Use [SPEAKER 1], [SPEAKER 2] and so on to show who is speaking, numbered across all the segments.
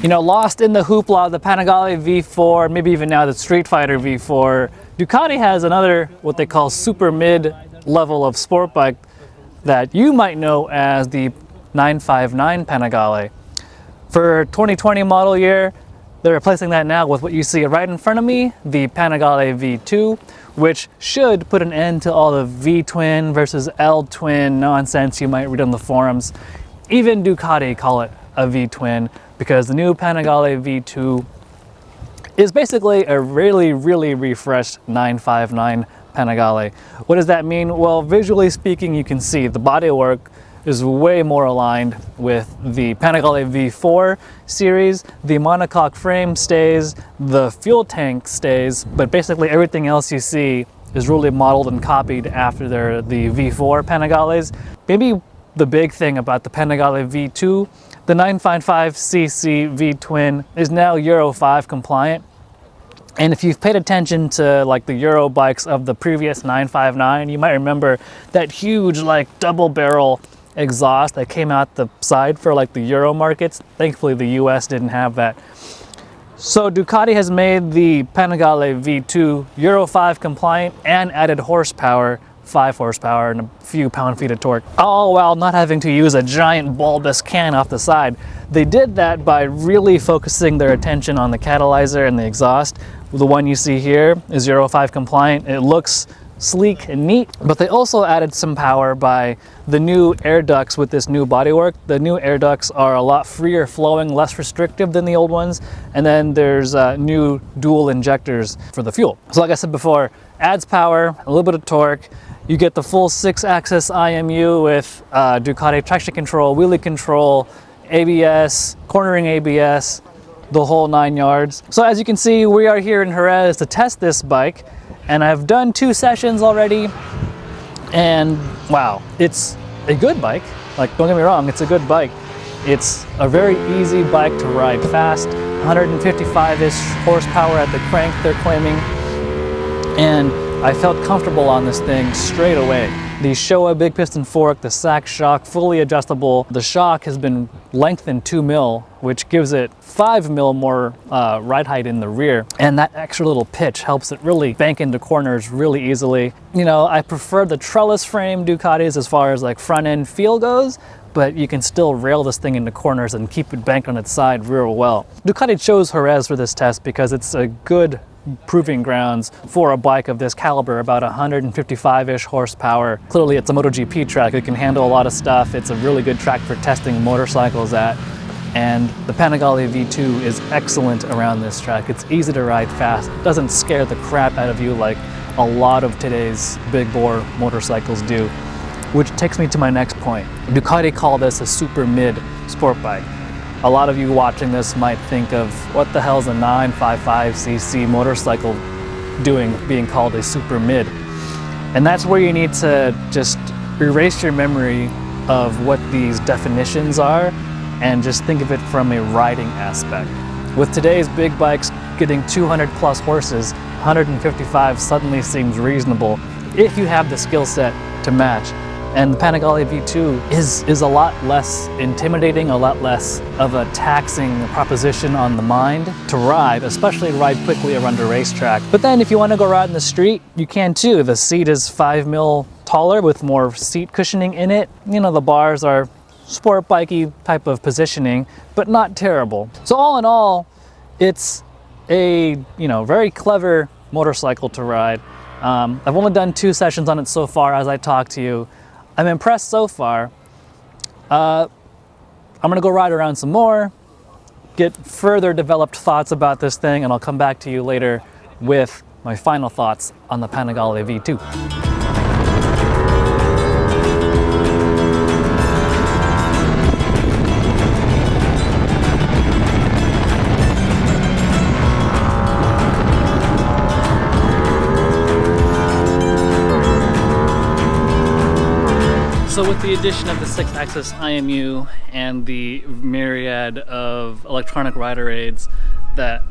[SPEAKER 1] You know, lost in the hoopla of the Panigale V4, maybe even now the Street Fighter V4, Ducati has another, what they call super mid level of sport bike that you might know as the 959 Panigale. For 2020 model year, they're replacing that now with what you see right in front of me, the Panigale V2, which should put an end to all the V-Twin versus L-Twin nonsense you might read on the forums. Even Ducati call it a V-Twin, because the new Panigale V2 is basically a really refreshed 959 Panigale. What does that mean? Well, visually speaking, you can see the bodywork is way more aligned with the Panigale V4 series. The monocoque frame stays, the fuel tank stays, but basically everything else you see is really modeled and copied after the V4 Panigales. Maybe the big thing about the Panigale V2, the 955cc V-Twin is now Euro 5 compliant. And if you've paid attention to like the Euro bikes of the previous 959, you might remember that huge like double barrel exhaust that came out the side for like the Euro markets. Thankfully the US didn't have that. So Ducati has made the Panigale V2 Euro 5 compliant and added horsepower, 5 horsepower and a few pound-feet of torque, all while not having to use a giant bulbous can off the side. They did that by really focusing their attention on the catalyzer and the exhaust. The one you see here is Euro 5 compliant. It looks sleek and neat, but they also added some power by the new air ducts with this new bodywork. The new air ducts are a lot freer flowing, less restrictive than the old ones. And then there's new dual injectors for the fuel. So like I said before, adds power, a little bit of torque. You get the full 6-axis IMU with Ducati traction control, wheelie control, ABS, cornering ABS, the whole 9 yards. So as you can see, we are here in Jerez to test this bike, and I've done 2 sessions already, and wow, it's a good bike. Like, don't get me wrong, it's a good bike. It's a very easy bike to ride fast, 155-ish horsepower at the crank they're claiming, and I felt comfortable on this thing straight away. The Showa big piston fork, the sack shock, fully adjustable. The shock has been lengthened 2 mil, which gives it 5 mil more ride height in the rear. And that extra little pitch helps it really bank into corners really easily. You know, I prefer the trellis frame Ducatis as far as like front end feel goes, but you can still rail this thing into corners and keep it banked on its side real well. Ducati chose Jerez for this test because it's a good proving grounds for a bike of this caliber, about 155-ish horsepower. Clearly it's a MotoGP track. It can handle a lot of stuff. It's a really good track for testing motorcycles at. And the Panigale V2 is excellent around this track. It's easy to ride fast. It doesn't scare the crap out of you like a lot of today's big bore motorcycles do. Which takes me to my next point. Ducati call this a super mid sport bike. A lot of you watching this might think of what the hell's a 955cc motorcycle doing being called a super mid. And that's where you need to just erase your memory of what these definitions are and just think of it from a riding aspect. With today's big bikes getting 200 plus horses, 155 suddenly seems reasonable if you have the skill set to match. And the Panigale V2 is a lot less intimidating, a lot less of a taxing proposition on the mind to ride, especially ride quickly around a racetrack. But then if you want to go ride in the street, you can too. The seat is 5 mil taller with more seat cushioning in it. You know, the bars are sport bikey type of positioning, but not terrible. So all in all, it's a, you know, very clever motorcycle to ride. I've only done 2 sessions on it so far as I talk to you. I'm impressed so far. I'm gonna go ride around some more, get further developed thoughts about this thing, and I'll come back to you later with my final thoughts on the Panigale V2. So with the addition of the 6-axis IMU and the myriad of electronic rider aids that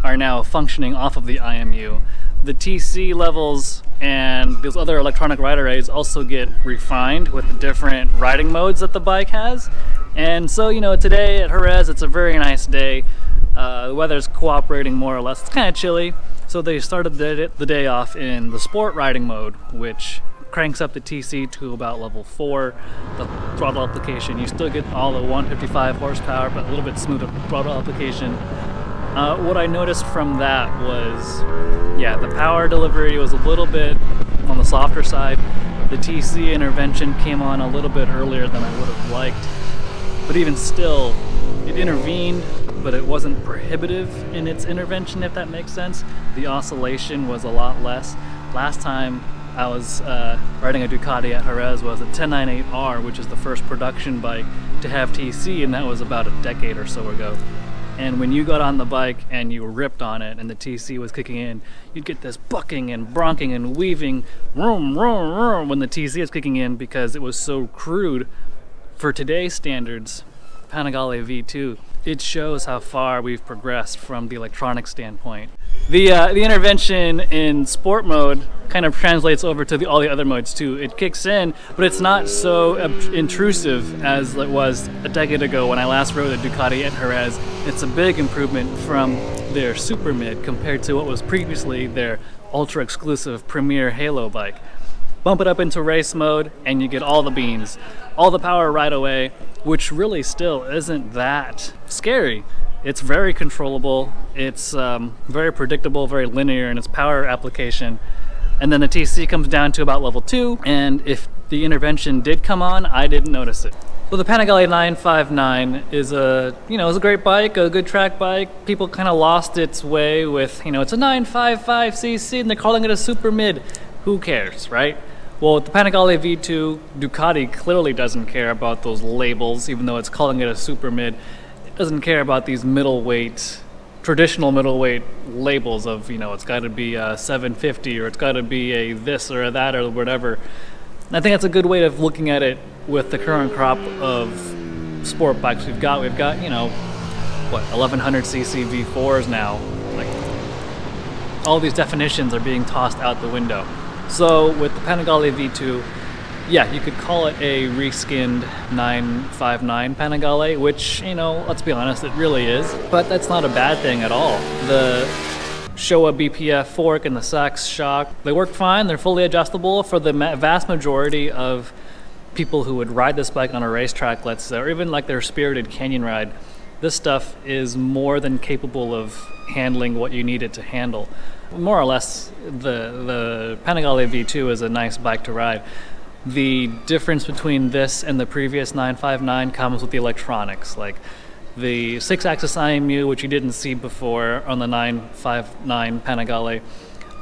[SPEAKER 1] are now functioning off of the IMU, the TC levels and those other electronic rider aids also get refined with the different riding modes that the bike has. And so, you know, today at Jerez, it's a very nice day. The weather's cooperating more or less. It's kind of chilly, so they started the day off in the sport riding mode, which cranks up the TC to about level 4. The throttle application, you still get all the 155 horsepower, but a little bit smoother throttle application. What I noticed from that was, yeah, the power delivery was a little bit on the softer side. The TC intervention came on a little bit earlier than I would have liked, but even still, it intervened, but it wasn't prohibitive in its intervention, if that makes sense. The oscillation was a lot less. Last time I was riding a Ducati at Jerez was a 1098R, which is the first production bike to have TC, and that was about a decade or so ago. And when you got on the bike and you ripped on it and the TC was kicking in, you'd get this bucking and bronking and weaving vroom, vroom, vroom when the TC is kicking in, because it was so crude. For today's standards, Panigale V2, it shows how far we've progressed from the electronic standpoint. The intervention in sport mode kind of translates over to all the other modes too. It kicks in, but it's not so intrusive as it was a decade ago when I last rode a Ducati at Jerez. It's a big improvement from their Super Mid compared to what was previously their ultra exclusive Premier Halo bike. Bump it up into race mode and you get all the beans, all the power right away, which really still isn't that scary. It's very controllable, it's very predictable, very linear in its power application. And then the TC comes down to about level 2, and if the intervention did come on, I didn't notice it. So the Panigale 959 is a great bike, a good track bike. People kind of lost its way with, it's a 955cc and they're calling it a super mid. Who cares, right? Well, with the Panigale V2, Ducati clearly doesn't care about those labels, even though it's calling it a super mid. It doesn't care about these middleweight, traditional middleweight labels of, it's got to be a 750 or it's got to be a this or a that or whatever. And I think that's a good way of looking at it with the current crop of sport bikes we've got. We've got, 1100cc V4s now. Like, all these definitions are being tossed out the window. So with the Panigale V2, yeah, you could call it a reskinned 959 Panigale, which, let's be honest, it really is. But that's not a bad thing at all. The Showa BPF fork and the Sachs shock, they work fine. They're fully adjustable. For the vast majority of people who would ride this bike on a racetrack, let's say, or even like their spirited canyon ride, this stuff is more than capable of handling what you need it to handle. More or less, the Panigale V2 is a nice bike to ride. The difference between this and the previous 959 comes with the electronics, like the 6-axis IMU, which you didn't see before on the 959 Panigale.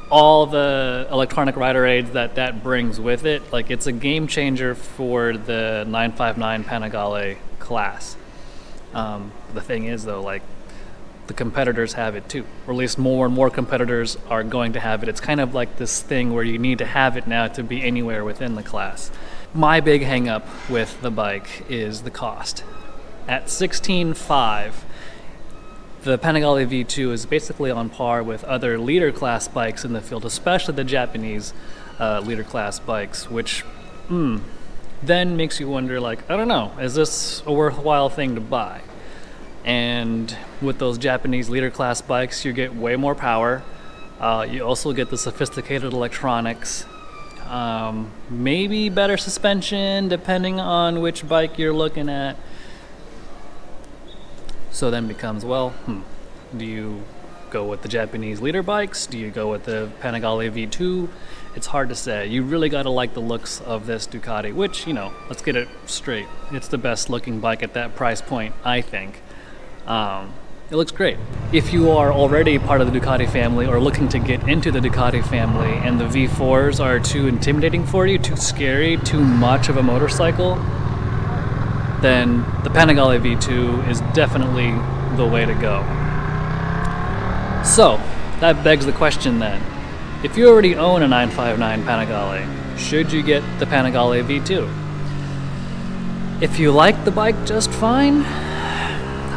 [SPEAKER 1] All the electronic rider aids that brings with it, like, it's a game changer for the 959 Panigale class. The thing is, though, like, the competitors have it too, or at least more and more competitors are going to have it. It's kind of like this thing where you need to have it now to be anywhere within the class. My big hang up with the bike is the cost. At $16,500, the Panigale V2 is basically on par with other leader class bikes in the field, especially the Japanese leader class bikes, which then makes you wonder, like, I don't know, is this a worthwhile thing to buy? And with those Japanese leader class bikes, you get way more power. You also get the sophisticated electronics, maybe better suspension depending on which bike you're looking at. So then becomes, well, do you go with the Japanese leader bikes? Do you go with the Panigale V2? It's hard to say. You really got to like the looks of this Ducati, which, let's get it straight. It's the best looking bike at that price point, I think. It looks great. If you are already part of the Ducati family or looking to get into the Ducati family and the V4s are too intimidating for you, too scary, too much of a motorcycle, then the Panigale V2 is definitely the way to go. So, that begs the question then. If you already own a 959 Panigale, should you get the Panigale V2? If you like the bike just fine,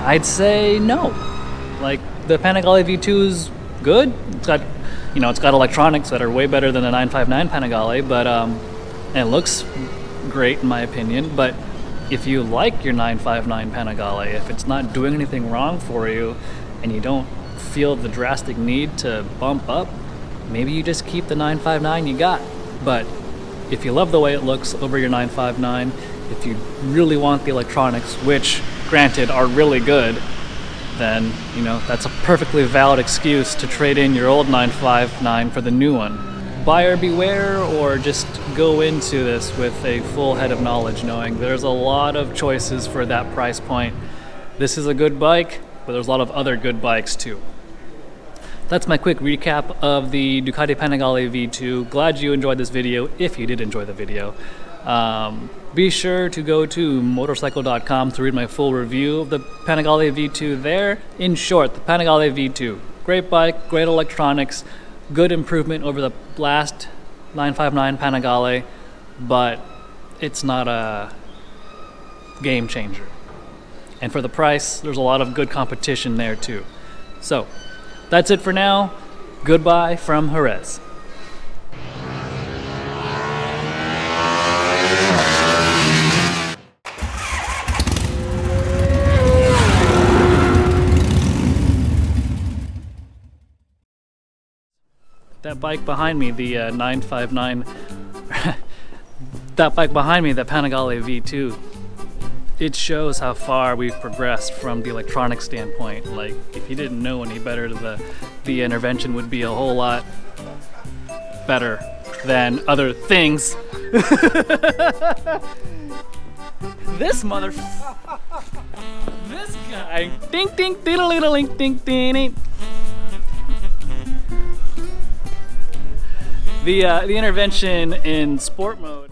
[SPEAKER 1] I'd say no. Like, the Panigale V2 is good. It's got You know, it's got electronics that are way better than the 959 Panigale, but and it looks great in my opinion. But if you like your 959 Panigale, if it's not doing anything wrong for you and you don't feel the drastic need to bump up, maybe you just keep the 959 you got. But if you love the way it looks over your 959, if you really want the electronics, which granted are really good, then, you know, that's a perfectly valid excuse to trade in your old 959 for the new one. Buyer beware, or just go into this with a full head of knowledge, knowing there's a lot of choices for that price point. This is a good bike, but there's a lot of other good bikes too. That's my quick recap of the Ducati Panigale V2. Glad you enjoyed this video, if you did enjoy the video. Be sure to go to Motorcycle.com to read my full review of the Panigale V2 there. In short, the Panigale V2. Great bike, great electronics, good improvement over the last 959 Panigale, but it's not a game changer. And for the price, there's a lot of good competition there too. So, that's it for now. Goodbye from Jerez. That bike behind me, the 959, that bike behind me, the Panigale V2, it shows how far we've progressed from the electronic standpoint. Like, if you didn't know any better, the intervention would be a whole lot better than other things. This this guy, ding ding diddle ding ding ding. The intervention in sport mode